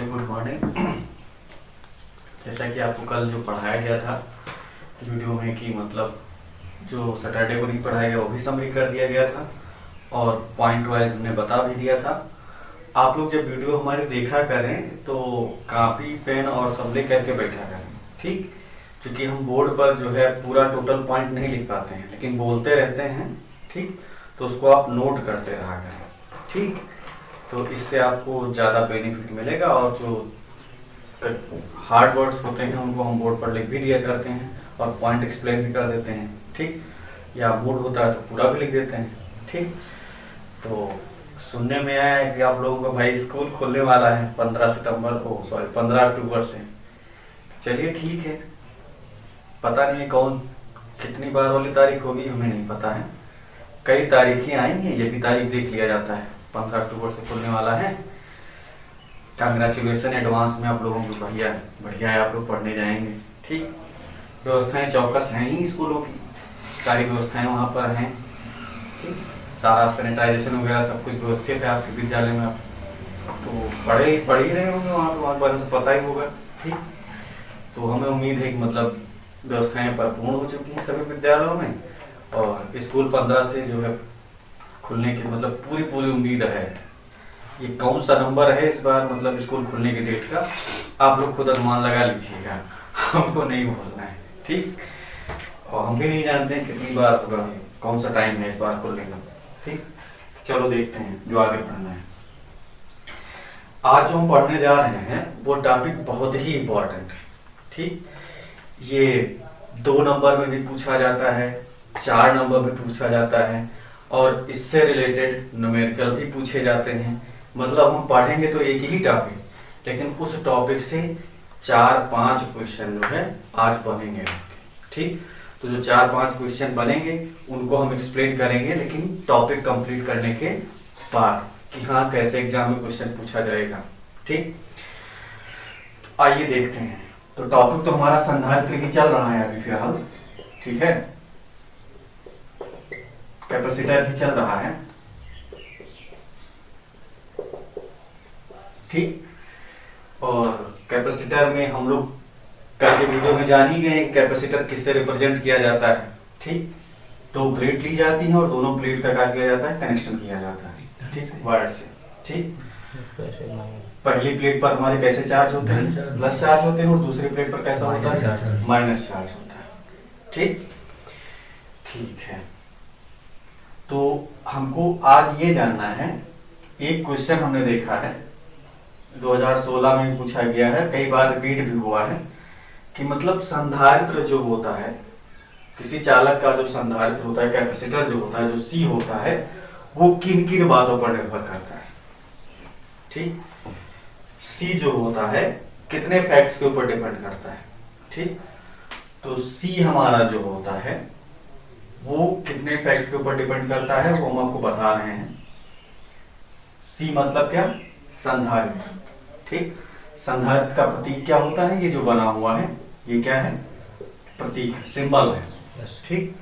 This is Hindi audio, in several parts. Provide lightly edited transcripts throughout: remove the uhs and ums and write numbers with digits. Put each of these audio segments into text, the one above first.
बच्चे गुड मॉर्निंग। जैसा कि आपको कल जो पढ़ाया गया था वीडियो में कि मतलब जो सैटरडे को नहीं पढ़ाया गया वो भी समरी कर दिया गया था और पॉइंट वाइज हमने बता भी दिया था। आप लोग जब वीडियो हमारी देखा करें तो कॉपी पेन और सब ले करके बैठा करें, ठीक। क्योंकि हम बोर्ड पर जो है पूरा टोटल पॉइंट नहीं लिख पाते हैं लेकिन बोलते रहते हैं, ठीक। तो उसको आप नोट करते रहा करें, ठीक। तो इससे आपको ज़्यादा बेनिफिट मिलेगा और जो हार्ड वर्ड्स होते हैं उनको हम बोर्ड पर लिख भी दिया करते हैं और पॉइंट एक्सप्लेन भी कर देते हैं, ठीक। या मूड होता है तो पूरा भी लिख देते हैं, ठीक। तो सुनने में आया है कि आप लोगों का भाई स्कूल खुलने वाला है 15 अक्टूबर से। चलिए ठीक है, पता नहीं कौन कितनी बार वाली तारीख होगी, हमें नहीं पता है। कई तारीखें आई हैं, ये भी तारीख देख लिया जाता है। 15 अक्टूबर से खुलने वाला है। कांग्रेचुलेसन एडवांस में आप लोगों को, बढ़िया बढ़िया है, आप लोग पढ़ने जाएंगे, ठीक। व्यवस्थाएं चौकस हैं ही स्कूलों की, सारी व्यवस्थाएं वहाँ पर हैं, ठीक। सारा सैनिटाइजेशन वगैरह सब कुछ व्यवस्थित है आपके विद्यालय में। आप तो पढ़ ही रहे होंगे वहाँ, तो वहाँ बारे में पता ही होगा, ठीक। तो हमें उम्मीद है कि मतलब व्यवस्थाएं परिपूर्ण हो चुकी हैं सभी विद्यालयों में और स्कूल 15 से जो है खुलने की मतलब पूरी उम्मीद है। ये कौन सा नंबर है इस बार मतलब स्कूल खुलने की डेट का, आप लोग खुद अनुमान लगा लीजिएगा, हमको नहीं बोलना है, ठीक। और हम भी नहीं जानते हैं कितनी बार होगा, कौन सा टाइम है इस बार खुलने का, ठीक। चलो देखते हैं जो आगे पढ़ना है। आज जो हम पढ़ने जा रहे हैं वो टॉपिक बहुत ही इम्पोर्टेंट है, ठीक। ये 2 नंबर में भी पूछा जाता है, 4 नंबर में पूछा जाता है और इससे रिलेटेड न्यूमेरिकल भी पूछे जाते हैं। मतलब हम पढ़ेंगे तो एक ही टॉपिक लेकिन उस टॉपिक से 4-5 क्वेश्चन जो है आज बनेंगे, ठीक। तो जो 4-5 क्वेश्चन बनेंगे उनको हम एक्सप्लेन करेंगे लेकिन टॉपिक कंप्लीट करने के बाद कि हाँ कैसे एग्जाम में क्वेश्चन पूछा जाएगा, ठीक। आइए देखते हैं। तो टॉपिक तो हमारा संधारित्र ही चल रहा है अभी फिलहाल, ठीक है, कैपेसिटर ही चल रहा है, ठीक। और कैपेसिटर में हम लोग कल के वीडियो में जान ही गए कैपेसिटर किससे रिप्रेजेंट किया जाता है, ठीक। 2 प्लेट ली जाती हैं और दोनों प्लेट का क्या किया जाता है, कनेक्शन किया जाता है, ठीक, वायर से, ठीक। पहली प्लेट पर हमारे कैसे चार्ज होते हैं, प्लस चार्ज होते हैं और दूसरी प्लेट पर कैसा होता है, माइनस चार्ज होता है, ठीक। ठीक है, तो हमको आज ये जानना है, एक क्वेश्चन हमने देखा है 2016 में पूछा गया है, कई बार रिपीट भी हुआ है कि मतलब संधारित्र जो होता है, किसी चालक का जो संधारित्र होता है, कैपेसिटर जो होता है, जो सी होता है, वो किन किन बातों पर निर्भर करता है, ठीक। सी जो होता है कितने फैक्ट्स के ऊपर डिपेंड करता है, ठीक। तो सी हमारा जो होता है वो कितने फैक्ट के ऊपर डिपेंड करता है वो हम आपको बता रहे हैं। सी मतलब क्या, संधारित्र, ठीक। संधारित्र का प्रतीक क्या होता है, ये जो बना हुआ है ये क्या है, प्रतीक, सिंबल है, ठीक।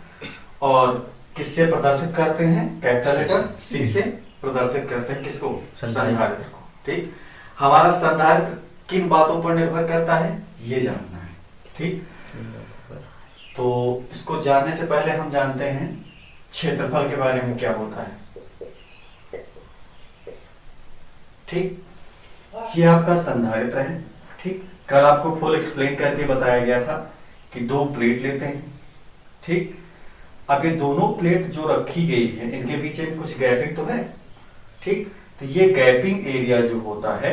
और किससे प्रदर्शित करते हैं, कैपिटल लेटर सी से प्रदर्शित करते हैं किसको, संधारित्र को, ठीक। हमारा संधारित्र किन बातों पर निर्भर करता है ये जानना है, ठीक। तो इसको जानने से पहले हम जानते हैं क्षेत्रफल के बारे में क्या होता है, ठीक। ये आपका संधारित्र है, ठीक। कल आपको फुल एक्सप्लेन करके बताया गया था कि 2 प्लेट लेते हैं, ठीक। अब ये दोनों प्लेट जो रखी गई है इनके बीच में कुछ गैपिंग तो है, ठीक। तो ये गैपिंग एरिया जो होता है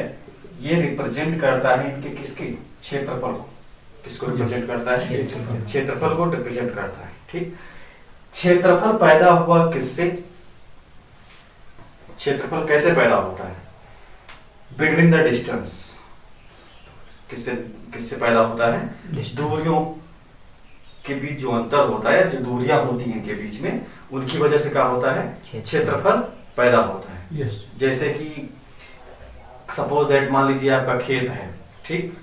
ये रिप्रेजेंट करता है इनके किसके, क्षेत्रफल को, किसको रिप्रेजेंट करता है, क्षेत्रफल को रिप्रेजेंट करता है, ठीक। क्षेत्रफल पैदा हुआ किससे, क्षेत्रफल कैसे पैदा होता है, बिटवीन द डिस्टेंस, किससे किससे पैदा होता है, दूरियों के बीच जो अंतर होता है, जो दूरियां होती हैं इनके बीच में, उनकी वजह से क्या होता है, क्षेत्रफल पैदा होता है। जैसे कि सपोज दैट मान लीजिए आपका खेत है, ठीक,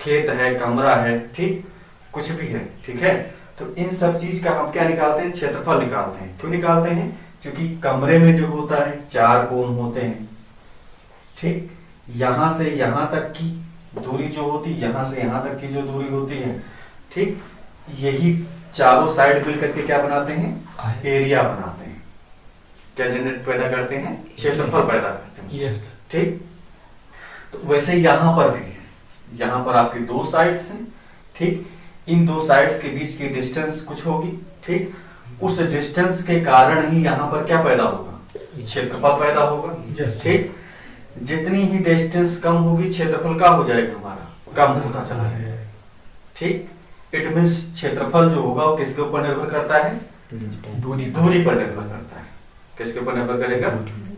खेत है, कमरा है, ठीक, कुछ भी है, ठीक है। तो इन सब चीज का हम क्या निकालते हैं, क्षेत्रफल निकालते हैं। क्यों निकालते हैं, क्योंकि कमरे में जो होता है 4 कोण होते हैं, ठीक। यहाँ से यहाँ तक की दूरी जो होती है, यहाँ से यहाँ तक की जो दूरी होती है, ठीक, यही चारों साइड मिल करके क्या बनाते हैं, एरिया बनाते हैं। क्या जनरेट पैदा करते हैं, क्षेत्रफल पैदा करते हैं। ठीक, तो वैसे यहाँ पर भी है, यहाँ पर आपकी दो साइड्स हैं, ठीक, इन दो साइड्स के बीच की डिस्टेंस कुछ होगी, ठीक, उस डिस्टेंस के कारण ही यहाँ पर क्या पैदा होगा, क्षेत्रफल पैदा होगा। ठीक, जितनी ही डिस्टेंस कम होगी क्षेत्रफल का हो जाएगा हमारा, कम होता चला जाएगा। ठीक, इट मींस क्षेत्रफल जो होगा वो किसके ऊपर निर्भर करता है, दूरी पर निर्भर करता है। किसके ऊपर निर्भर करेगा,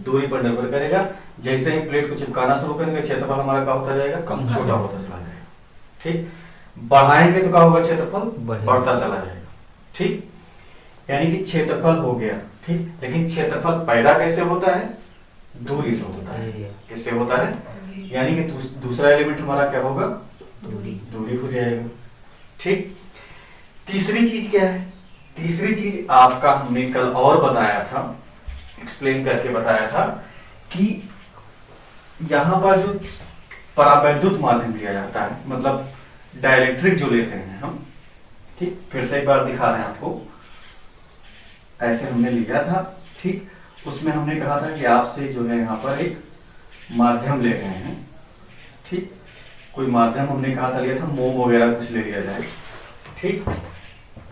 दूरी पर निर्भर करेगा। जैसे ही प्लेट को चिपकाना शुरू करेंगे क्षेत्रफल हमारा क्या होता जाएगा, कम, छोटा होता चला जाएगा। ठीक, बढ़ाएंगे तो क्या होगा, क्षेत्रफल बढ़ता चला जाएगा। ठीक, यानी कि क्षेत्रफल हो गया। ठीक, लेकिन क्षेत्रफल पैदा कैसे होता है, दूरी से होता है। किससे होता है, यानी कि दूसरा एलिमेंट हमारा क्या होगा, दूरी हो जाएगा। ठीक, तीसरी चीज क्या है, तीसरी चीज आपका हमने कल और बताया था, एक्सप्लेन करके बताया था कि यहां पर जो परावैद्युत माध्यम लिया जाता है, मतलब डाइलेक्ट्रिक जो लेते हैं हम, ठीक, फिर से एक बार दिखा रहे हैं आपको, ऐसे हमने लिया था। ठीक, उसमें हमने कहा था कि आपसे जो है यहाँ पर एक माध्यम ले रहे हैं। ठीक, कोई माध्यम हमने कहा था लिया था, मोम वगैरह कुछ ले लिया जाए। ठीक,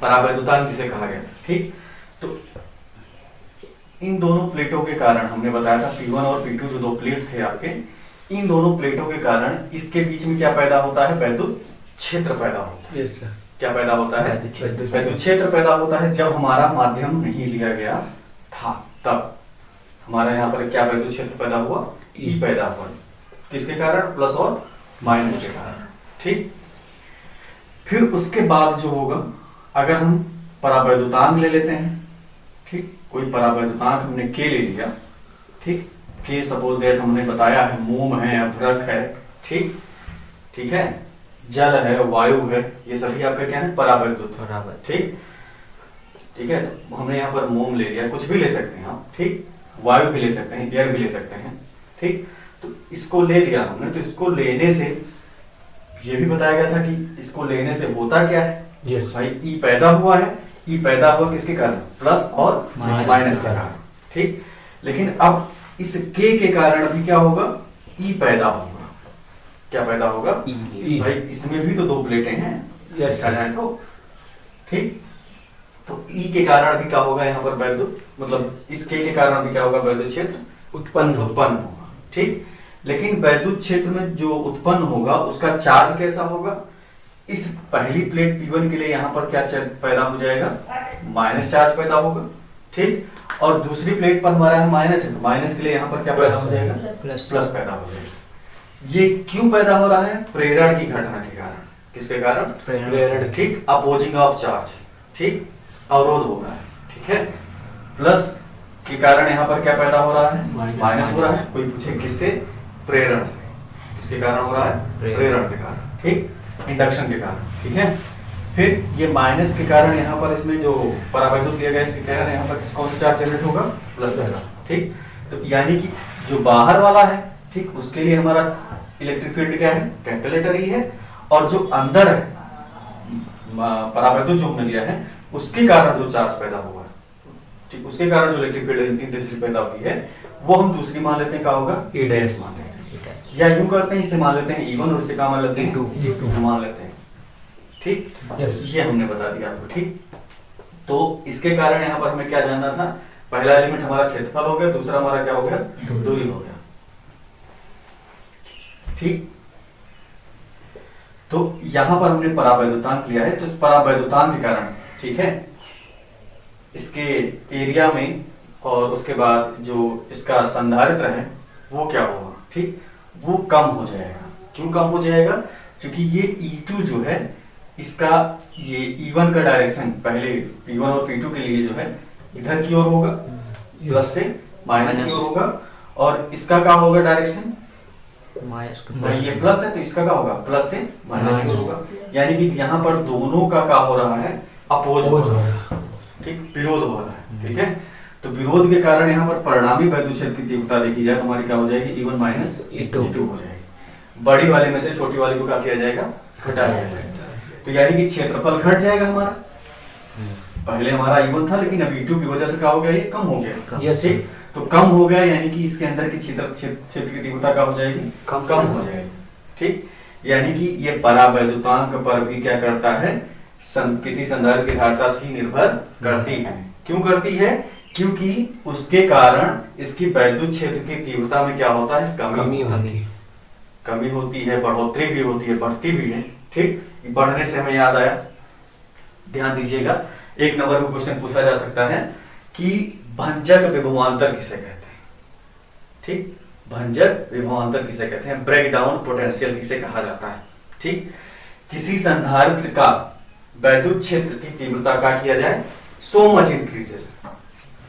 परावैद्युतांक जिसे कहा गया। ठीक, तो इन दोनों प्लेटों के कारण हमने बताया था P1 और P2 जो दो प्लेट थे आपके, इन दोनों प्लेटों के कारण इसके बीच में क्या पैदा होता है, वैद्युत क्षेत्र पैदा होता है। yes, क्या पैदा होता है, वैद्युत क्षेत्र पैदा होता है। जब हमारा माध्यम नहीं लिया गया था तब हमारा यहाँ पर क्या वैद्युत क्षेत्र पैदा हुआ, E पैदा हुआ। किसके कारण, प्लस और माइनस के कारण। ठीक, फिर उसके बाद जो होगा, अगर हम परावैद्युतांक ले लेते हैं, ठीक, कोई परावैद्युतांक हमने K ले लिया। ठीक, K सपोज दैट हमने बताया है मोम है, अभ्रक है, ठीक, ठीक है, जल है, वायु है, ये सभी आपका क्या है, परावैद्युत। ठीक, ठीक है, तो हमने यहाँ पर मोम ले लिया, कुछ भी ले सकते हैं आप। ठीक, वायु भी ले सकते हैं, एयर भी ले सकते हैं। ठीक, तो इसको ले लिया हमने, तो इसको लेने से ये भी बताया गया था कि इसको लेने से होता क्या है, yes. भाई E पैदा हुआ है, E पैदा हुआ किसके कारण, प्लस और माइनस के कारण। ठीक, लेकिन अब इस K के कारण अभी क्या होगा, E पैदा होगा। क्या पैदा होगा, E। भाई इसमें भी तो दो प्लेटें हैं, yes, तो ठीक, तो E के कारण अभी क्या होगा, यहाँ पर वैद्युत, मतलब इस K के कारण अभी क्या होगा, वैद्युत क्षेत्र उत्पन्न होगा। ठीक, लेकिन वैद्युत क्षेत्र में जो उत्पन्न होगा उसका चार्ज कैसा होगा, इस पहली प्लेट P1 के लिए यहाँ पर क्या पैदा हो जाएगा, माइनस चार्ज पैदा होगा। ठीक, और दूसरी प्लेट पर हमारा है माइनस है, तो माइनस के लिए यहाँ पर क्या पैदा हो जाएगा, प्लस पैदा हो जाएगा। ये क्यों पैदा हो रहा है, प्रेरण की घटना के कारण। किसके कारण, प्रेरण। ठीक, अपोजिंग ऑफ चार्ज। ठीक, अवरोध हो रहा है। ठीक है, प्लस के कारण यहाँ पर क्या पैदा हो रहा है, माइनस हो रहा है। कोई पूछे किससे, प्रेरण से। किसके कारण हो रहा है, प्रेरण के कारण। ठीक, इंडक्शन के कारण। ठीक है, फिर ये माइनस के कारण यहाँ पर इसमें जो परावैद्युत लिया गया इसके कारण यहाँ पर कौन सा चार्ज जनरेट होगा, प्लस। ठीक, तो यानी कि जो बाहर वाला है, ठीक, उसके लिए हमारा इलेक्ट्रिक फील्ड क्या है, कैपिटल E है, और जो अंदर है परावैद्युत जो हमने लिया है उसके कारण जो चार्ज पैदा हुआ है, ठीक, उसके कारण जो इलेक्ट्रिक फील्ड इंटेंसिटी पैदा हुई है वो हम दूसरी मान लेते हैं, क्या होगा, E डैश मान लेते हैं, या यूं करते हैं, इसे मान लेते हैं E1 और इसे क्या मान लेते हैं, E2 मान लेते हैं। ठीक, ये हमने बता दिया आपको। ठीक, तो इसके कारण यहाँ पर हमें क्या जानना था, पहला एलिमेंट हमारा क्षेत्रफल हो गया, दूसरा हमारा क्या हो गया, दूरी हो गया। ठीक, तो यहां पर हमने परावैद्युतांक लिया है, तो इस परावैद्युतांक के कारण, ठीक है, इसके एरिया में और उसके बाद जो इसका संधारित्र है वो क्या होगा, ठीक, वो कम हो जाएगा। क्यों कम हो जाएगा, क्योंकि ये E2 जो है इसका ये E1 का डायरेक्शन पहले P1 और P2 के लिए जो है इधर की ओर होगा, प्लस से माइनस की ओर होगा, और इसका क्या होगा डायरेक्शन, ये प्लस है तो इसका क्या होगा, प्लस से माइनस की ओर होगा। यानी कि यहाँ पर दोनों का क्या हो रहा है, अपोज हो रहा है, ठीक, विरोध हो रहा है। ठीक है, तो विरोध के कारण यहाँ पर परिणामी वैद्युत क्षेत्र की तीव्रता देखी जाए तो हमारी क्या हो जाएगी, E1 माइनस E2 हो जाएगी। बड़ी वाले में से छोटी वाली को क्या किया जाएगा, घटा दिया जाएगा। तो यानी कि क्षेत्रफल घट जाएगा हमारा, पहले हमारा E1 था लेकिन अब E2 की वजह से क्या हो गया, ये कम हो गया। ठीक, तो कम हो गया यानी कि इसके अंदर की क्षेत्र की तीव्रता क्या हो जाएगी, कम हो जाएगी। ठीक, यानी कि ये परावैद्युतांक पर भी क्या करता है, किसी संधारित्र की धारिता C निर्भर करती है। क्यों करती है, क्योंकि उसके कारण इसकी वैद्युत क्षेत्र की तीव्रता में क्या होता है, कमी होती है, बढ़ोतरी भी होती है, बढ़ती भी है। ठीक, बढ़ने से हमें याद आया, ध्यान दीजिएगा, एक नंबर में क्वेश्चन पूछा जा सकता है कि भंजक विभवांतर किसे कहते हैं। ठीक, भंजक विभवांतर किसे कहते हैं, ब्रेक डाउन पोटेंशियल किसे कहा जाता है। ठीक, किसी संधारित्र का वैद्युत क्षेत्र की तीव्रता का किया जाए, सो मच इंक्रीजेस,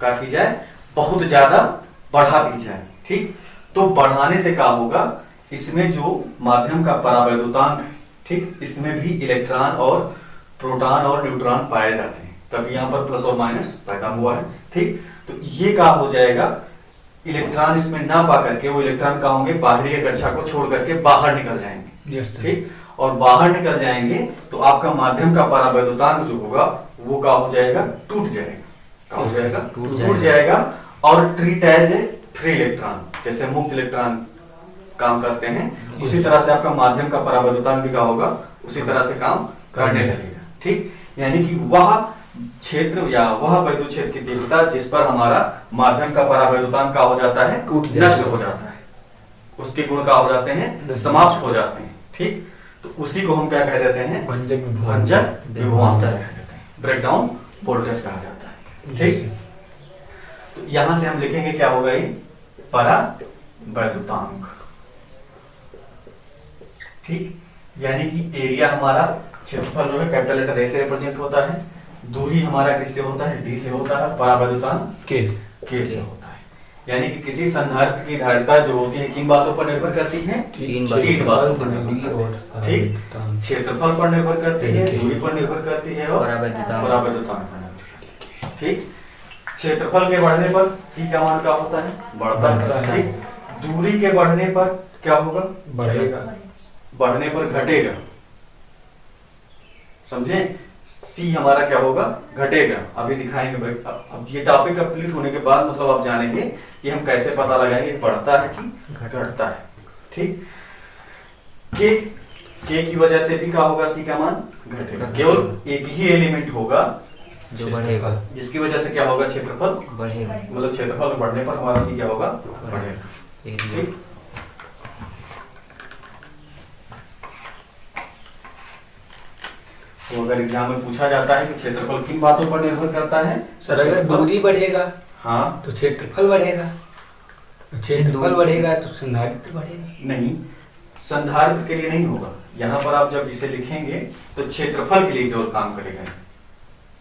का की जाए, बहुत ज्यादा बढ़ा दी जाए। ठीक, तो बढ़ाने से क्या होगा, इसमें जो माध्यम का परावैद्युतांक, ठीक, इसमें भी इलेक्ट्रॉन और प्रोटॉन और न्यूट्रॉन पाए जाते हैं, तभी यहाँ पर प्लस और माइनस पैदा हुआ है। ठीक, तो ये क्या हो जाएगा, इलेक्ट्रॉन इसमें ना पा करके वो इलेक्ट्रॉन क्या होंगे, बाहरी कक्षा को छोड़ करके बाहर निकल जाएंगे। ठीक, और बाहर निकल जाएंगे तो आपका माध्यम का परावैद्युतांक जो होगा वो क्या हो जाएगा, टूट जाएगा। क्या हो जाएगा, टूट जाएगा। और treat as a free electron, जैसे मुक्त इलेक्ट्रॉन काम करते हैं, उसी तरह से आपका माध्यम का परावैद्युतांक भी क्या होगा, उसी तरह से काम करने लगेगा। ठीक, यानी कि वह क्षेत्र या वह वैद्युत क्षेत्र की तीव्रता जिस पर हमारा माध्यम का परावैद्युतांक का हो जाता है, नष्ट हो जाता है, उसके गुण का हो जाते हैं, समाप्त हो जाते हैं। ठीक, तो उसी को हम क्या कह देते हैं, भंजक विभवांतर कह देते हैं, ब्रेकडाउन वोल्टेज कहा जाता है। ठीक, तो यहां से हम लिखेंगे क्या होगा, ये परावैद्युतांक। ठीक, यानी कि एरिया हमारा, क्षेत्रफल जो है कैपिटल लेटर ए से रिप्रेजेंट होता है, दूरी हमारा किससे होता है, डी से होता है, परावैद्युतांक के से होता है। यानी कि किसी संधारित्र की धारिता जो होती है किन बातों पर निर्भर करती है, तीन बातों पर निर्भर करती है। ठीक, क्षेत्रफल पर निर्भर करती है, दूरी पर निर्भर करती है और परावैद्युतांक पर निर्भर करती है। ठीक, क्षेत्रफल के बढ़ने पर C का मान क्या होता है, बढ़ता है। ठीक, दूरी के बढ़ने पर क्या होगा, बढ़ेगा, बढ़ने पर घटेगा। समझे, C हमारा क्या होगा, घटेगा। अभी दिखाएंगे भाई, अब ये टॉपिक कंप्लीट होने के बाद मतलब आप जानेंगे कि हम कैसे पता लगाएंगे बढ़ता है कि घटता है। ठीक, के की वजह से भी क्या होगा, C का मान घटेगा। केवल एक ही एलिमेंट होगा जो बढ़ेगा, जिसकी वजह से क्या होगा, क्षेत्रफल बढ़ेगा, मतलब क्षेत्रफल बढ़ने पर हमारा C क्या होगा, बढ़ेगा। ठीक, तो अगर एग्जाम में पूछा जाता है कि क्षेत्रफल किन बातों पर निर्भर करता है, सर अगर दूरी बढ़ेगा हाँ तो क्षेत्रफल बढ़ेगा, क्षेत्रफल बढ़ेगा तो संधारित्र बढ़ेगा। नहीं, संधारित्र के लिए नहीं होगा, यहाँ पर आप जब इसे लिखेंगे तो क्षेत्रफल के लिए केवल काम करेगा।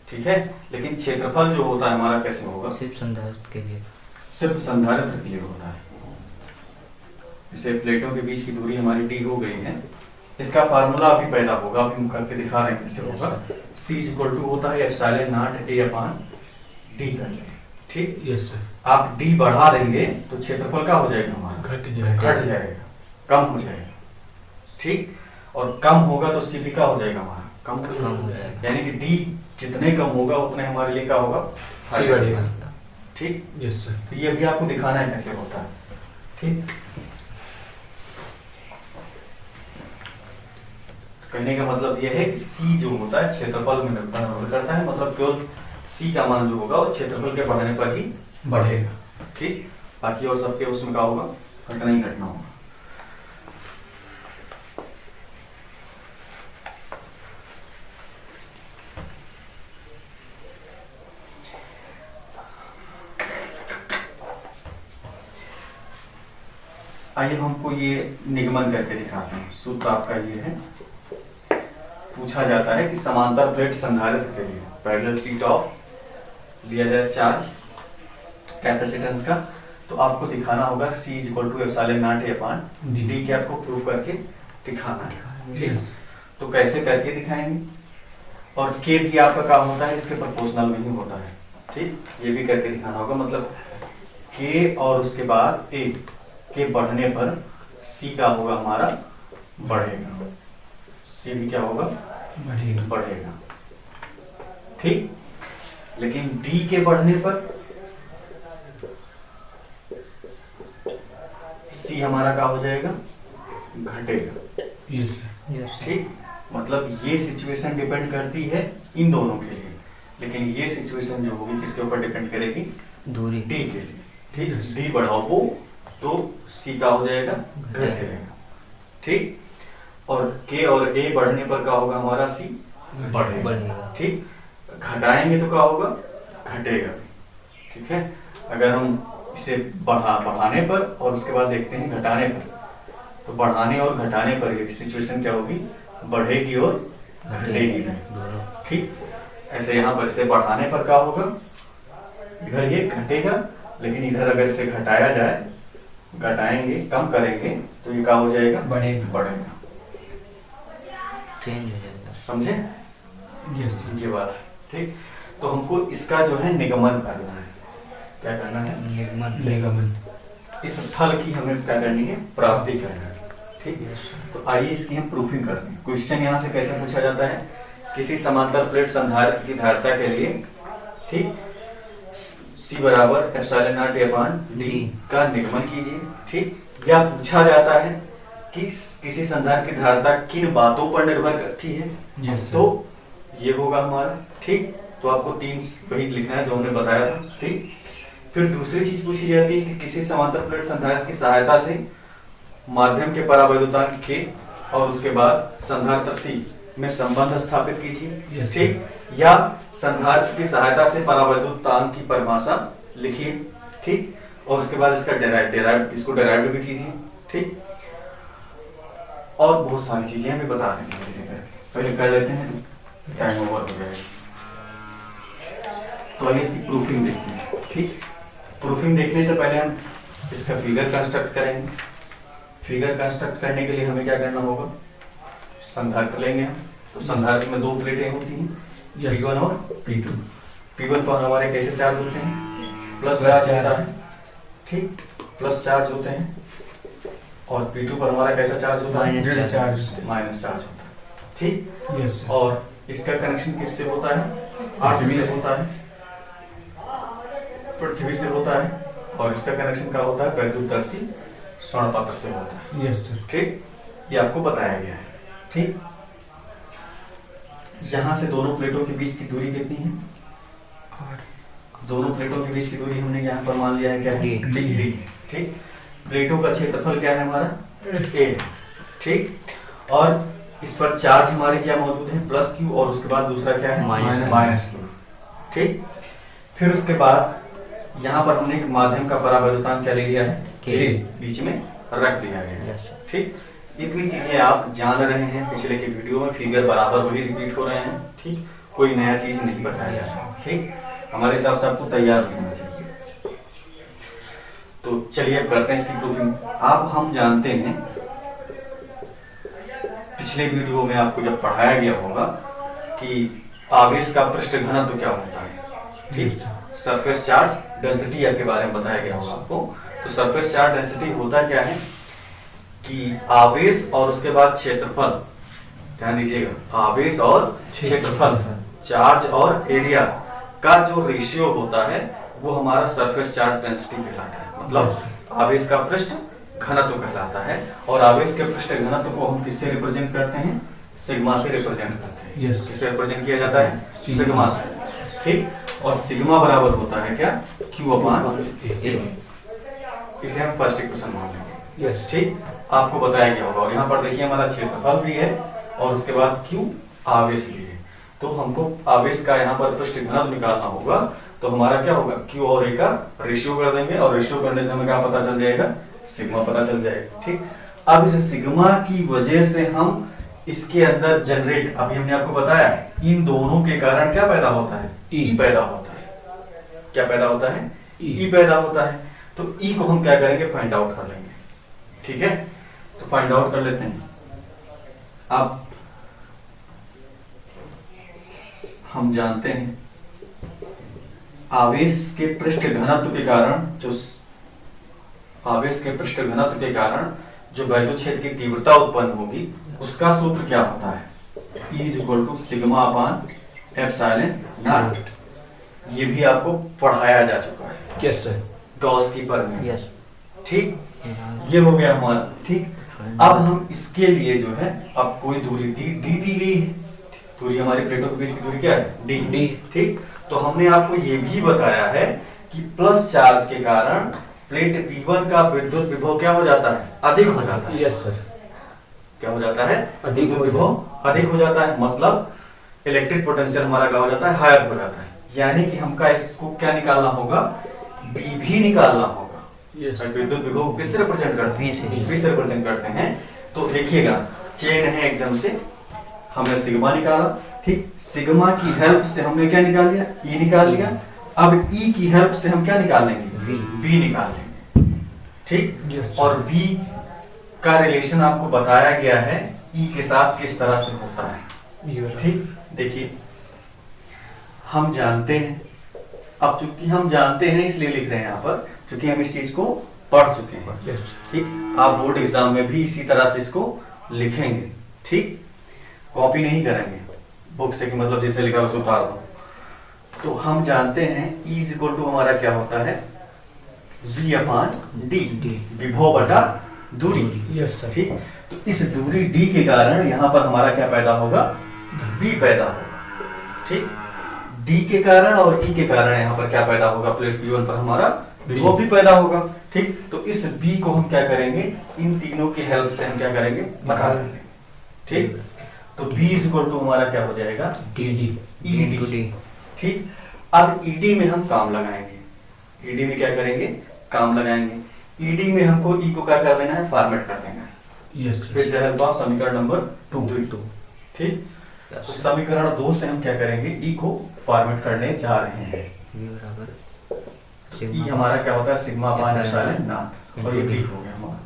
ठीक है, लेकिन क्षेत्रफल जो होता है हमारा कैसे होगा, सिर्फ संधारित्र के लिए, सिर्फ संधारित्र के लिए होता है। जैसे प्लेटों के बीच की दूरी हमारी डी हो गई है, इसका फार्मूला अभी पैदा होगा, अभी हम करके दिखा रहे हैं कैसे होगा। C = होता है एप्सिलॉन नॉट A/d कर लेंगे। ठीक, यस सर, आप d बढ़ा देंगे तो क्षेत्रफल क्या हो जाएगा हमारा, घट जाएगा, कम हो जाएगा। ठीक, और कम होगा तो C भी क्या हो जाएगा हमारा, कम हो जाएगा। यानी कि d जितने कम होगा उतने हमारे लिए क्या होगा, C बढ़ेगा। ठीक, यस सर, तो ये भी आपको दिखाना है कैसे होता है। ठीक, कहने का मतलब यह है कि C जो होता है क्षेत्रफल में निर्भर करता है, मतलब केवल C का मान जो होगा वो क्षेत्रफल के बढ़ने पर ही बढ़ेगा। ठीक, बाकी और सबके उसमें क्या होगा, घटना ही घटना होगा। आइए हमको ये निगमन करके दिखाते हैं। सूत्र आपका ये है, पूछा जाता है कि समांतर प्लेट संधारित्र के लिए पैरेलल शीट ऑफ लिया जाए चार्ज कैपेसिटेंस का, तो आपको दिखाना होगा C = एप्सिलॉन नॉट A/d के आपको प्रूव करके दिखाना है। ठीक, तो कैसे करके दिखाएंगे, और K भी आपका क्या होता है, इसके प्रोपोर्शनल में ही होता है। ठीक, ये भी करके दिखाना होगा। मतलब के और उसके बाद ए के बढ़ने पर सी का होगा हमारा बढ़ेगा, सी भी क्या होगा बढ़ेगा। ठीक, लेकिन डी के बढ़ने पर सी हमारा क्या हो जाएगा, घटेगा। यस ठीक, मतलब ये सिचुएशन डिपेंड करती है इन दोनों के लिए, लेकिन ये सिचुएशन जो होगी किसके ऊपर डिपेंड करेगी, दूरी डी के लिए। ठीक, डी बढ़ाओ तो सी का हो जाएगा घटेगा। ठीक, और के और ए बढ़ने पर क्या होगा हमारा, सी बढ़ेगा। ठीक, घटाएंगे तो क्या होगा, घटेगा। ठीक है, अगर हम इसे बढ़ाने पर और उसके बाद देखते हैं घटाने पर, तो बढ़ाने और घटाने पर ये सिचुएशन क्या होगी, बढ़ेगी और घटेगी। ठीक, ऐसे यहाँ पर इसे बढ़ाने पर क्या होगा, इधर ये घटेगा, लेकिन इधर अगर इसे घटाया जाए, घटाएंगे कम करेंगे तो ये क्या हो जाएगा, बढ़ेगा। चेंज हो जाएगा। समझे? यस ये बात है। ठीक, तो हमको इसका जो है निगमन करना है। क्या करना है, निगमन। इस फल की हमें क्या करनी है, प्राप्ति करनी है। ठीक, तो आइए इसकी हम प्रूफिंग करते हैं। क्वेश्चन यहाँ से कैसे पूछा जाता है, किसी समांतर प्लेट संधारित्र की धारिता के लिए, ठीक, C बराबर एप्सिलॉन नॉट अपॉन D का निगमन कीजिए। ठीक, या पूछा जाता है कि किसी संधारित्र की धारिता किन बातों पर निर्भर करती है, यस तो ये होगा हमारा। ठीक, तो आपको 3 वही लिखना है जो हमने बताया था। ठीक, फिर दूसरी चीज पूछी जाती है कि किसी समांतर प्लेट संधारित्र की सहायता से माध्यम के परावैद्युतांक के और उसके बाद संधारित्र C में संबंध स्थापित कीजिए। ठीक, या संधारित्र की सहायता से परावैद्युतांक की परिभाषा लिखिए। ठीक, और उसके बाद इसका इसको डेराइव भी कीजिए। ठीक, और बहुत सारी चीजें हमें बता रहे हैं, पहले कर लेते हैं, टाइम ओवर हो जाएगा। तो आइए इसकी प्रूफिंग देखते हैं। ठीक, प्रूफिंग देखने से पहले हम इसका फिगर कंस्ट्रक्ट करेंगे। फिगर कंस्ट्रक्ट करने के लिए हमें क्या करना होगा, संधारित्र लेंगे हम। तो संधारित्र में 2 प्लेटें होती हैं, P1 और P2। P1 पर हमारे कैसे चार्ज होते हैं, प्लस चार्ज होता है। ठीक, प्लस चार्ज होते हैं। और P2 पर हमारा कैसा चार्ज होता है, माइनस चार्ज होता है। ठीक, यस और इसका कनेक्शन किससे होता है, पृथ्वी से होता है, पृथ्वी से होता है। और इसका कनेक्शन क्या होता है, वैद्युतदर्शी स्वर्ण पात्र से होता है। Yes sir. ठीक, ये आपको बताया गया है। ठीक, यहाँ से दोनों प्लेटों के बीच की दूरी कितनी है, दोनों प्लेटों के बीच की दूरी हमने यहाँ पर मान लिया है क्या है, D। ठीक, प्लेटों का क्षेत्रफल क्या है हमारा, A। ठीक, और इस पर चार्ज हमारे क्या मौजूद है, प्लस Q, और उसके बाद दूसरा क्या है, माइनस Q। ठीक, फिर उसके बाद यहाँ पर हमने माध्यम का परावैद्युतांक क्या ले लिया है, K, बीच में रख दिया गया है। ठीक, इतनी चीजें आप जान रहे हैं, पिछले के वीडियो में फिगर बराबर वही रिपीट हो रहे हैं। ठीक, कोई नया चीज नहीं बताया जा रहा। ठीक, हमारे हिसाब से आपको तैयार होना चाहिए। तो चलिए अब करते हैं इसकी प्रूफिंग। आप हम जानते हैं, पिछले वीडियो में आपको जब पढ़ाया गया होगा कि आवेश का पृष्ठ घनत्व क्या होता है। ठीक, सरफेस चार्ज डेंसिटी के बारे में बताया गया होगा आपको। तो सरफेस चार्ज डेंसिटी होता क्या है कि आवेश और उसके बाद क्षेत्रफल, ध्यान दीजिएगा, आवेश और क्षेत्रफल, चार्ज और एरिया का जो रेशियो होता है वो हमारा सरफेस चार्ज डेंसिटी कहलाता है। मतलब आवेश का पृष्ठ घनत्व कहलाता है। और आवेश के पृष्ठ घनत्व को हम किससे रिप्रेजेंट करते हैं, सिग्मा से रिप्रेजेंट करते हैं। किससे रिप्रेजेंट किया जाता है, सिग्मा से। ठीक, और सिग्मा बराबर होता है क्या, Q/A। इसे हम फर्स्ट इक्वेशन मान लेंगे। ठीक, आपको बताया गया होगा। और यहाँ पर देखिए हमारा क्षेत्रफल भी है और उसके बाद Q आवेश भी है। तो हमको आवेश का यहाँ पर पृष्ठ घनत्व निकालना होगा। तो हमारा क्या होगा, Q और A का रेशियो कर देंगे, और रेशियो करने से हमें क्या पता चल जाएगा, सिग्मा पता चल जाएगा। ठीक, अब इस सिग्मा की वजह से हम इसके अंदर जनरेट, अभी हमने आपको बताया इन दोनों के कारण क्या पैदा होता है, E पैदा होता है। क्या पैदा होता है, E पैदा होता है। तो E को हम क्या करेंगे, फाइंड आउट कर लेंगे। ठीक है, तो फाइंड आउट कर लेते हैं। अब हम जानते हैं आवेश के पृष्ठ घनत्व के कारण आवेश के पृष्ठ घनत्व के कारण जो वैद्युत क्षेत्र की तीव्रता उत्पन्न होगी उसका सूत्र क्या होता है? E = sigma upon epsilon not. ये भी आपको पढ़ाया जा चुका है यस सर। गॉस की प्रमेय। यस। ठीक, ये हो गया हमारा। ठीक, अब हम इसके लिए जो है अब कोई दूरी दी गई है। दूरी हमारी प्लेटों के बीच की दूरी क्या है? डी। ठीक, तो हमने आपको ये भी बताया है कि प्लस चार्ज के कारण प्लेट P1 का विद्युत विभव क्या हो जाता है? अधिक हो जाता है। Yes sir. क्या हो जाता है? अधिक विद्युत विभव अधिक हो जाता है, मतलब इलेक्ट्रिक पोटेंशियल हमारा क्या हो जाता है? हायर हो जाता है। यानी कि हमका इसको क्या निकालना होगा? बी भी निकालना होगा। यस। विद्युत विभव किससे रिप्रेजेंट करते हैं? V से रिप्रेजेंट करते हैं। तो देखिएगा चेन है एकदम से, हमने सिग्मा निकाला। ठीक, सिग्मा की हेल्प से हमने क्या निकाल लिया? ई निकाल लिया। अब ई की हेल्प से हम क्या निकाल लेंगे? बी निकाल लेंगे। ठीक, Yes, और बी का रिलेशन आपको बताया गया है ई के साथ किस तरह से होता है। ठीक, देखिए हम जानते हैं, अब चूंकि हम जानते हैं इसलिए लिख रहे हैं यहाँ पर, क्योंकि हम इस चीज को पढ़ चुके हैं। यस। ठीक, आप बोर्ड एग्जाम में भी इसी तरह से इसको लिखेंगे। ठीक, कॉपी नहीं करेंगे बुक से कि मतलब जैसे लिखा उसे उतार दो। तो हम जानते हैं E = हमारा क्या होता है? V/d, विभव बटा दूरी। Yes sir. ठीक, तो इस दूरी d के कारण यहाँ पर हमारा क्या पैदा होगा? B पैदा होगा। ठीक, d के कारण और E के कारण यहाँ पर क्या पैदा होगा? प्लेट P1 पर हमारा विभव भी पैदा होगा। ठीक, तो इस B को हम क्या करेंगे? इन तीनों की हेल्प से हम क्या करेंगे? निकाल लेंगे। ठीक, तो B = हमारा क्या हो जाएगा? ED। ठीक, अब ED में हम काम लगाएंगे। ED में क्या करेंगे? काम लगाएंगे। ED में हमको E को क्या कर देना है? फॉर्मेट कर देना है। Yes. With the help of समीकरण नंबर 2। ठीक, तो समीकरण 2 से हम क्या करेंगे? E को फॉर्मेट करने जा रहे हैं। E हमारा क्या होता है? सिग्मा अपान एप्सिलॉन नॉट, और ये B हो गया हमारा।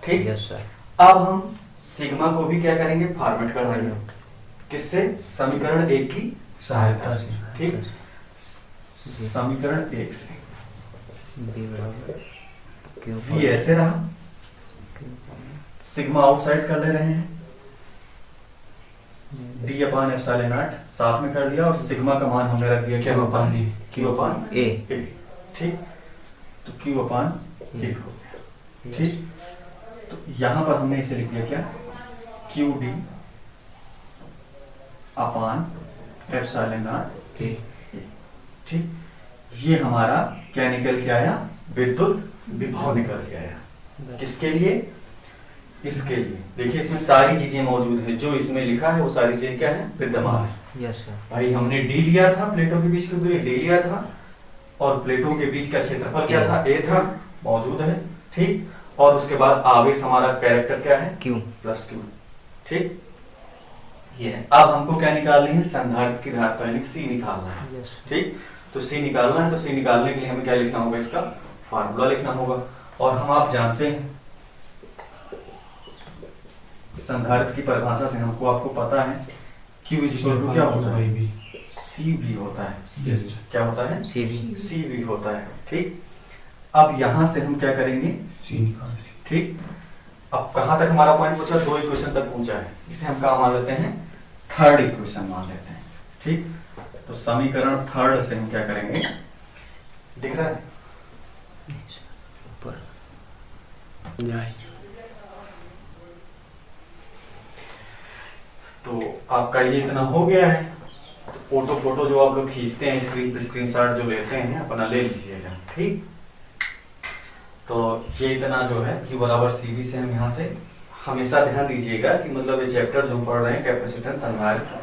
ठीक, यस सर। अब हम सिग्मा को भी क्या करेंगे? फॉर्मेट कर देंगे। किससे? समीकरण 1 की सहायता से। ठीक, समीकरण 1 से V ऐसे रहा, सिग्मा आउटसाइड कर ले रहे हैं, D/ε0 साथ में कर दिया, और सिग्मा का मान हमने रख दिया क्या होता है? Q/A। ठीक, तो Q/A हो गया। ठीक, तो यहां पर हमने इसे लिख दिया क्या? QD/ε0। ठीक, ये हमारा क्या निकल के आया? विद्युत विभव निकल के आया। किसके लिए? इसके लिए। देखिए इसमें सारी चीजें मौजूद हैं, जो इसमें लिखा है वो सारी चीजें क्या है? विद्यमान है। Yes sir. भाई हमने डी लिया था, प्लेटों के बीच की दूरी डी लिया था, और प्लेटों के बीच का क्षेत्रफल क्या था? ए था, मौजूद है। ठीक, और उसके बाद आवेश हमारा कैरेक्टर क्या है? Q +Q। ठीक, ये है। अब हमको क्या निकालनी है? संधारित्र की धारिता यानी C निकालना है। यस। ठीक, तो C निकालना है, तो C निकालने के लिए हमें क्या लिखना होगा? इसका फार्मूला लिखना होगा। और हम आप जानते हैं संधारित्र की परिभाषा से हमको आपको पता है Q = क्या होता है? CV होता है। यस। क्या होता है? CV होता है। ठीक, अब यहां से हम क्या करेंगे? सी निकाल। ठीक, अब कहां तक हमारा पॉइंट पूछा? 2 इक्वेशन तक पूछा है। इसे हम क्या मान लेते हैं? थर्ड इक्वेशन मान लेते हैं। ठीक, तो समीकरण 3 से हम क्या करेंगे? दिख रहा है? ऊपर तो आपका ये इतना हो गया है। तो फोटो जो आप लोग खींचते हैं, स्क्रीन पे स्क्रीनशॉट जो लेते हैं अपना ले लीजिएगा। ठीक, तो ये इतना जो है Q CV से हम यहाँ से हमेशा ध्यान दीजिएगा कि मतलब ये चैप्टर जो पढ़ रहे हैं कैपेसिटेंस संधारित्र,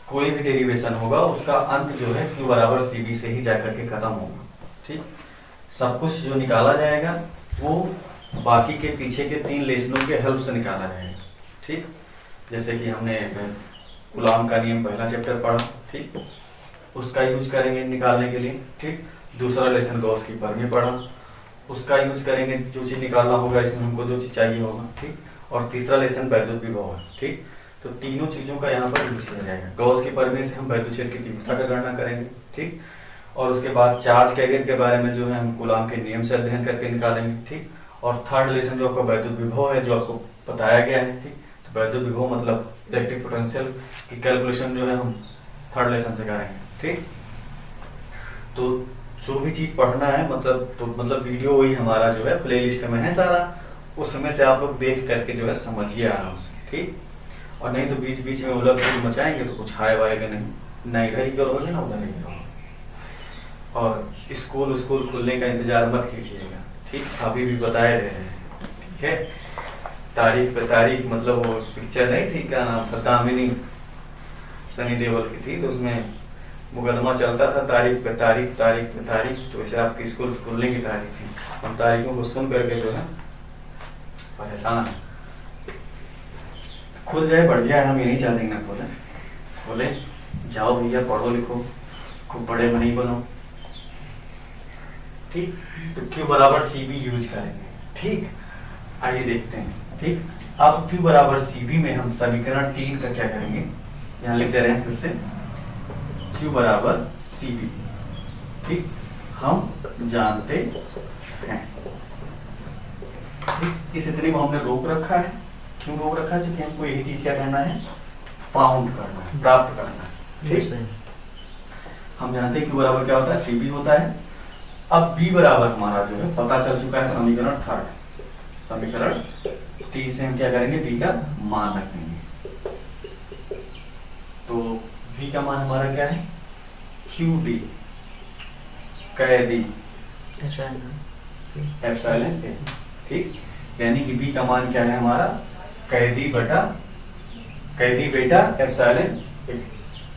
कोई भी डेरिवेशन होगा उसका अंत जो है Q CV से ही जाकर के खत्म होगा। ठीक, सब कुछ जो निकाला जाएगा वो बाकी के पीछे के 3 लेसनों के हेल्प से निकाला जाएगा। ठीक, जैसे कि हमने कूलॉम का नियम पहला चैप्टर पढ़ा। ठीक, उसका यूज करेंगे निकालने के लिए। ठीक, दूसरा लेसन गॉस की प्रमेय पढ़ा, उसका यूज करेंगे जो चीज निकालना होगा, इसमें हमको जो चीज चाहिए होगा। ठीक, और तीसरा लेसन वैद्युत विभव है। ठीक, तो तीनों चीजों का यहाँ पर यूज किया जाएगा। गॉस की प्रमेय से हम वैद्युत क्षेत्र की तीव्रता का गणना करेंगे। ठीक, और उसके बाद चार्ज कैरियर के बारे में जो है हम कूलाम के नियम से अध्ययन करके निकालेंगे, ठीक। और थर्ड लेसन जो आपका वैद्युत विभव है, जो आपको बताया गया है, ठीक। तो वैद्युत विभव मतलब इलेक्ट्रिक पोटेंशियल की कैलकुलेशन जो है हम थर्ड लेसन से करेंगे, ठीक। तो जो भी चीज पढ़ना है मतलब वीडियो वही हमारा जो है प्लेलिस्ट में है सारा, उसमें से आप लोग देख करके जो है समझिए आराम से, ठीक। और नहीं तो बीच बीच में उलझ मचाएंगे तो कुछ आएगा नहीं, ना इधर ही करोगे ना उधर ही करोगे। और स्कूल खुलने का इंतजार मत कीजिएगा, ठीक। अभी भी बताए दे रहे हैं, ठीक है। तारीख पे तारीख, मतलब वो पिक्चर नहीं थी, क्या नाम था, दामिनी, सनी देओल की थी, तो उसमें मुकदमा चलता था तारीख पे तारीख, तो वैसे आपकी स्कूल खुलने की तारीख थी। हम तारीखों को सुन करके जो है परेशान है। खुल जाए बढ़िया है, हम ये नहीं चाहते ना खोले, जाओ भैया पढ़ो लिखो, खूब बड़े बनी बनो, ठीक। तो Q बराबर CB यूज करेंगे, ठीक। आइए देखते हैं, ठीक। अब Q बराबर CB में हम समीकरण 3 का क्या करेंगे, यहाँ लिख दे रहे हैं फिर से, Q बराबर CB, ठीक। हम जानते हैं, ठीक। इस इतने को हमने रोक रखा है। क्यों रोक रखा है? क्योंकि हमको यही चीज क्या करना है, फाउंड करना है, प्राप्त करना है, ठीक। हम जानते हैं Q बराबर क्या होता है, CB होता है। अब B बराबर हमारा जो है पता चल चुका है, समीकरण 3 से हम क्या करेंगे, B का मान रखेंगे। तो V का मान हमारा क्या है, QD कैदी एप्सिलॉन A, ठीक। यानी कि B का मान क्या है हमारा, कैदी बेटा एप्सिलॉन A,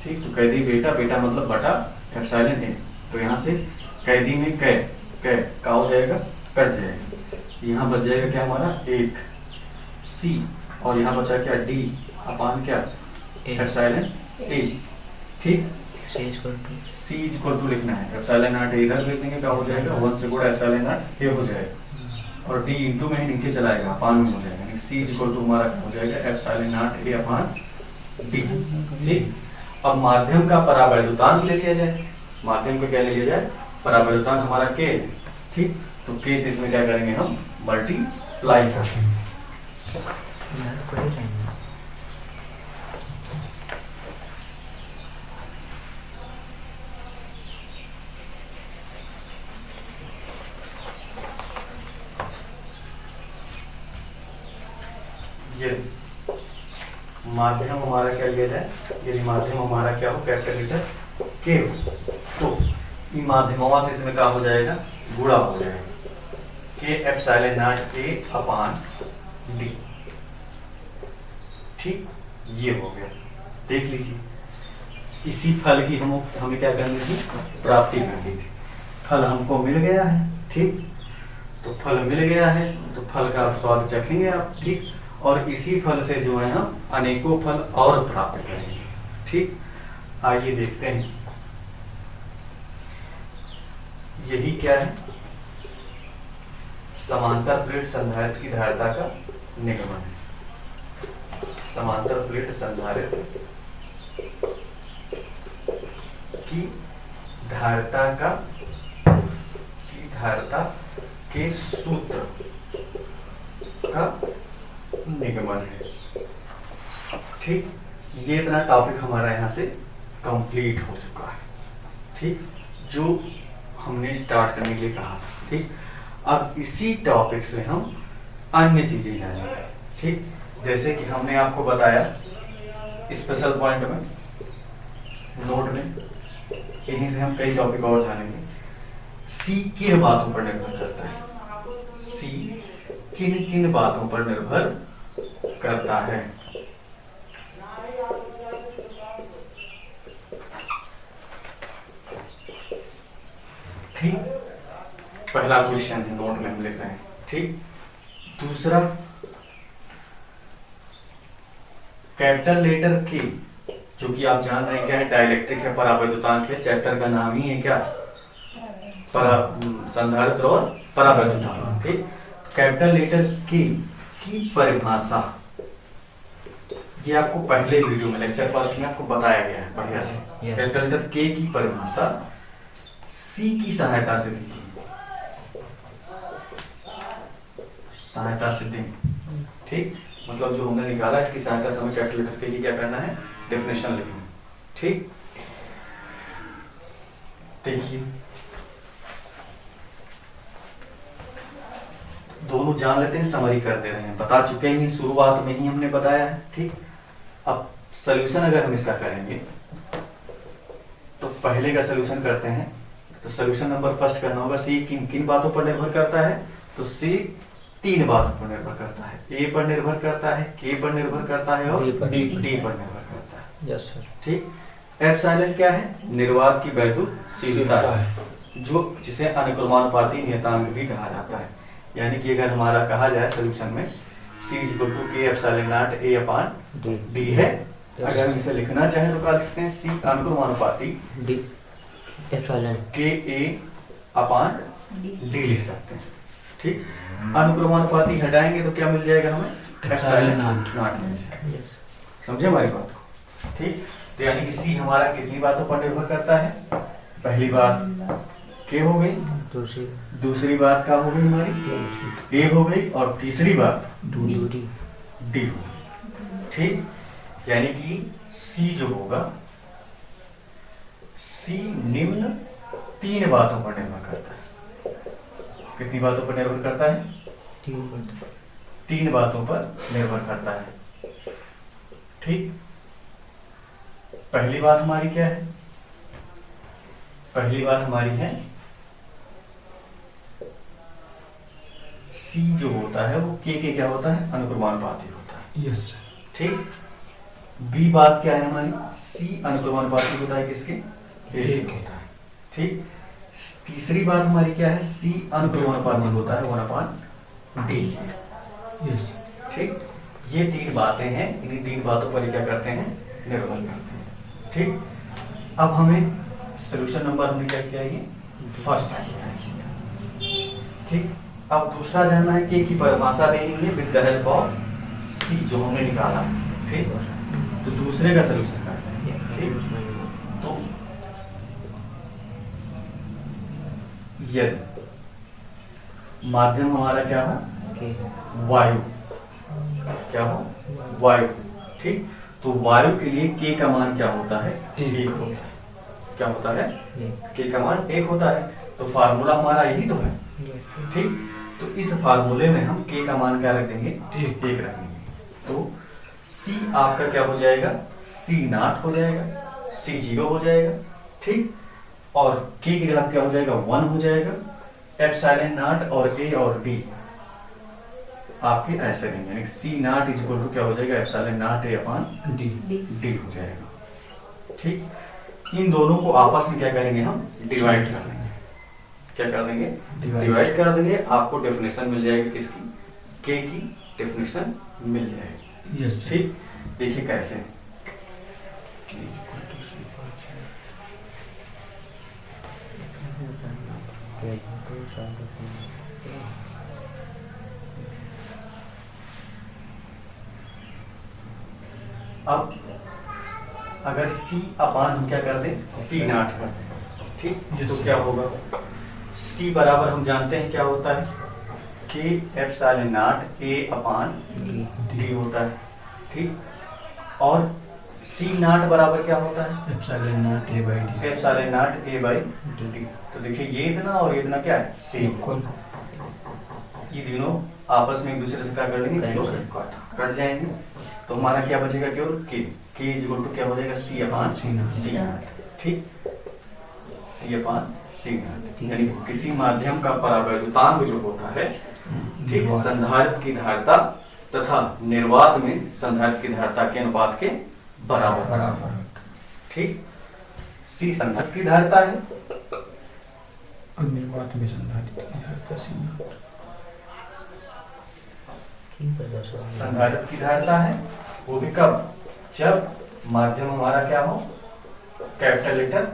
ठीक। तो कैदी बेटा मतलब बटा एप्सिलॉन A। तो यहाँ से कैदी में का हो जाएगा, कट जाएगा, यहाँ बच जाएगा क्या हमारा 1 C, और यहाँ बचा क्या D अपान क्या एप्सिलॉन A, ठीक। C इक्वल टू लिखना है, एप्सिलॉन नॉट A इधर भेज देंगे, क्या हो जाएगा 1 से गुणा एप्सिलॉन नॉट A हो जाएगा, और D इंटू में ही नीचे चलाएगा, अपान में हो जाएगा, C इक्वल टू हमारा क्या हो जाएगा epsilon not A upon D, ठीक। अब माध्यम का परावैद्युतांक ले लिया जाए, माध्यम को क्या ले लिया जाए, परावैद्युतांक हमारा K है, ठीक। तो K से इसमें क्या करेंगे, हम मल्टीप्लाई करेंगे। ये माध्यम हमारा क्या लिया जाए, यदि माध्यम हमारा क्या हो, कैपिटल लेटर K हो, तो ई माध्यमों से इसमें क्या हो जाएगा, गुणा हो जाएगा, K epsilon not A upon D, ठीक। ये हो गया, देख लीजिए। इसी फल की हमें क्या करनी थी, प्राप्ति करनी थी। फल हमको मिल गया है, ठीक। तो फल मिल गया है, तो फल का स्वाद चखेंगे आप, ठीक। और इसी फल से जो है हम अनेकों फल और प्राप्त करेंगे, ठीक। आइए देखते हैं, यही क्या है, समांतर प्लेट संधारित्र की धारिता का निगमन है। समांतर प्लेट संधारित्र की धारिता के सूत्र का निगमन है, ठीक। ये इतना टॉपिक हमारा यहाँ से कंप्लीट हो चुका है, ठीक, जो हमने स्टार्ट करने के लिए कहा, ठीक। अब इसी टॉपिक से हम अन्य चीजें जानेंगे, ठीक। जैसे कि हमने आपको बताया स्पेशल पॉइंट में, नोट में, यहीं से हम कई टॉपिक और जानेंगे। सी किन बातों पर निर्भर करता है, सी किन किन बातों पर निर्भर करता है, ठीक। पहला क्वेश्चन है, नोट में हम लिख रहे हैं, ठीक। दूसरा, कैपिटल लेटर के, जो कि आप जान रहे हैं क्या है, डाइलेक्ट्रिक है, परावैद्युतांक है, चैप्टर का नाम ही है क्या, संधारित्र और परावैद्युतांक, ठीक। कैपिटल लेटर के की परिभाषा, ये आपको पहले वीडियो में लेक्चर फर्स्ट में आपको बताया गया है बढ़िया से। कैपिटल लेटर के की परिभाषा सी की सहायता से दीजिए, सहायता से दें। ठीक, मतलब जो हमने निकाला इसकी सहायता से हमें कैलकुलेटर के लिए क्या करना है, डेफिनेशन लिखना है। ठीक, देखिए दोनों जान लेते हैं, समरी कर दे रहे हैं, बता चुके हैं शुरुआत में ही हमने बताया है। ठीक, अब सॉल्यूशन अगर हम इसका करेंगे तो पहले का सॉल्यूशन करते हैं। तो सॉल्यूशन नंबर फर्स्ट करना होगा। सी किन किन बातों पर निर्भर करता है, तो सी 3 बातों पर निर्भर करता है। ए पर निर्भर करता है, के पर निर्भर करता है और डी पर। डी पर निर्भर करता है। Yes sir. ठीक, एप्सिलॉन क्या है, निर्वात की वैद्युतशीलता है, जो जिसे अनुक्रमानुपाती नियतांक भी कहा जाता है। यानी कि अगर हमारा कहा जाए सॉल्यूशन में C इक्वल टू के epsilon not A upon D है, अगर हम इसे लिखना चाहें तो क्या लिख सकते हैं, C अनुक्रमानुपाती डी एप्सिलॉन के A अपान डी लिख सकते हैं। ठीक, अनुक्रमानुपाती हटाएंगे तो क्या मिल जाएगा हमें, एप्सिलॉन नॉट मिल जाएगा। यस। समझे हमारी बात को। ठीक, तो यानी कि सी हमारा कितनी बातों पर निर्भर करता है, पहली बात के हो गई, दूसरी दूसरी बात क्या हो गई हमारी, ए हो गई, और तीसरी बात दूरी डी हो गई। ठीक, यानी कि सी जो होगा, सी निम्न 3 बातों पर निर्भर करता है। कितनी बातों पर निर्भर करता है, 3 बातों पर निर्भर करता है। ठीक, पहली बात हमारी क्या है, पहली बात हमारी है सी जो होता है वो के क्या होता है, अनुक्रमानुपाती होता है। यस। ठीक, बी बात क्या है हमारी, सी अनुक्रमानुपाती होता है किसके, ए के होता है। ठीक, तीसरी बात हमारी क्या है, सी अनुक्रमानुपाती होता है 1/d। यस। ठीक, ये 3 बातें हैं, इन्हीं 3 बातों पर क्या करते हैं, निर्भर करते हैं। ठीक, अब हमें सॉल्यूशन नंबर हमने क्या किया, ये फर्स्ट किया है। ठीक, अब दूसरा जानना है के की परिभाषा देनी है विद द हेल्प ऑफ सी जो हमने निकाला। ठीक, तो दूसरे का सॉल्यूशन करते हैं। ठीक, तो यदि माध्यम हमारा क्या हो, वायु, क्या हो, वायु। ठीक, तो वायु के लिए के का मान क्या होता है, 1 होता है। क्या होता है, के का मान 1 होता है। तो फार्मूला हमारा यही तो है। ठीक, तो इस फार्मूले में हम के का मान क्या रख देंगे, 1 रख देंगे। तो सी आपका क्या हो जाएगा, सी नॉट हो जाएगा, सी 0 हो जाएगा। ठीक, और के की जगह क्या हो जाएगा, 1 हो जाएगा। एप्सिलॉन नॉट और ए और डी आपके ऐसे देंगे, यानी सी नॉट इज इक्वल टू क्या हो जाएगा, epsilon not a upon D हो जाएगा। ठीक, इन दोनों को आपस में क्या करेंगे, हम डिवाइड कर देंगे। क्या कर देंगे, डिवाइड कर देंगे। आपको डेफिनेशन मिल जाएगी किसकी, के की डेफिनेशन मिल जाएगी। यस। ठीक, देखिए कैसे, अब अगर C अपान हम क्या कर दें, C नॉट कर दें। ठीक, तो क्या होगा, C बराबर हम जानते हैं क्या होता है, के epsilon not A upon D होता है। ठीक, और C नॉट बराबर क्या होता है, epsilon not A by D. Epsilon not A by D। तो देखिए ये इतना और ये इतना क्या है, सेम। इक्वल। ये दोनों आपस में एक दूसरे से क्या कर लेंगे, कट जाएंगे। तो हमारा क्या बचेगा, केवल के इक्वल टू क्या हो जाएगा, सी अपान सी नॉट। ठीक, सी अपान सी नॉट, यानी किसी माध्यम का परावैद्युतांक जो होता है, ठीक, संधारित्र की धारिता तथा निर्वात में संधारित्र की धारिता के अनुपात के बराबर। ठीक, सी संधारित्र की धारिता है और निर्वात में संधारित्र की धारिता सी नॉट। संधारित्र की धारिता है, वो भी कब, जब माध्यम हमारा क्या हो, कैपिटल लेटर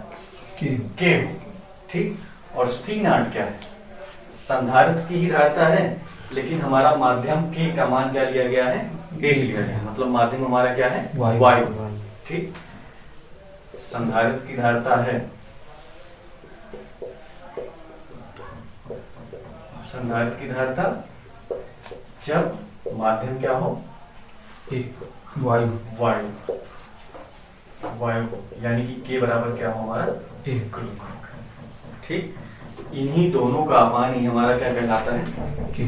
के हो। ठीक, और सी नॉट क्या है, संधारित्र की ही धारिता है, लेकिन हमारा माध्यम के का मान क्या लिया गया है, 1 लिया गया है। मतलब माध्यम हमारा क्या है, वायु। ठीक, संधारित्र की धारिता है संधारित्र की धारिता जब माध्यम क्या हो, एक वायु वायु, वायु यानी कि के बराबर क्या हो हमारा, एक ठीक। इन्हीं दोनों का मान ही हमारा क्या कहलाता है, के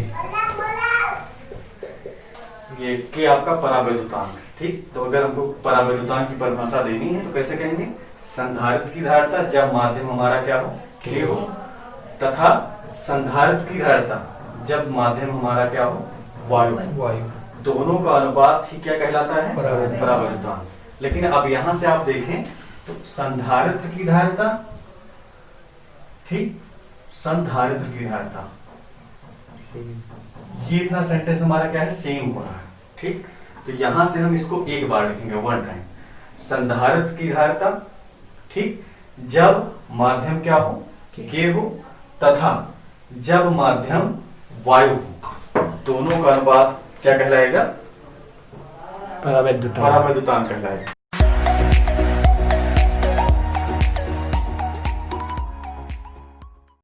ये के आपका परावैद्युतांक, ठीक। तो अगर हमको परावैद्युतांक की परिभाषा देनी है तो कैसे कहेंगे, संधारित्र की धारिता जब माध्यम हमारा क्या हो, के हो, तथा संधारित्र की धारिता जब माध्यम हमारा क्या हो, वायु, वायु दोनों का अनुपात ही क्या कहलाता है, परावैद्युतांक। परावैद्युतांक। लेकिन अब यहां से आप देखें तो संधारित्र की धारिता, ठीक, संधारित्र की धारिता, ये इतना सेंटेंस हमारा क्या है, सेम हो रहा है, ठीक। तो यहां से हम इसको एक बार लिखेंगे, वन टाइम, संधारित्र की धारिता, ठीक, जब माध्यम क्या हो, के हो, तथा जब माध्यम वायु हो, दोनों का अनुपात क्या कहलाएगा, परावैद्युतांक परावैद्युतांक कहलाएगा।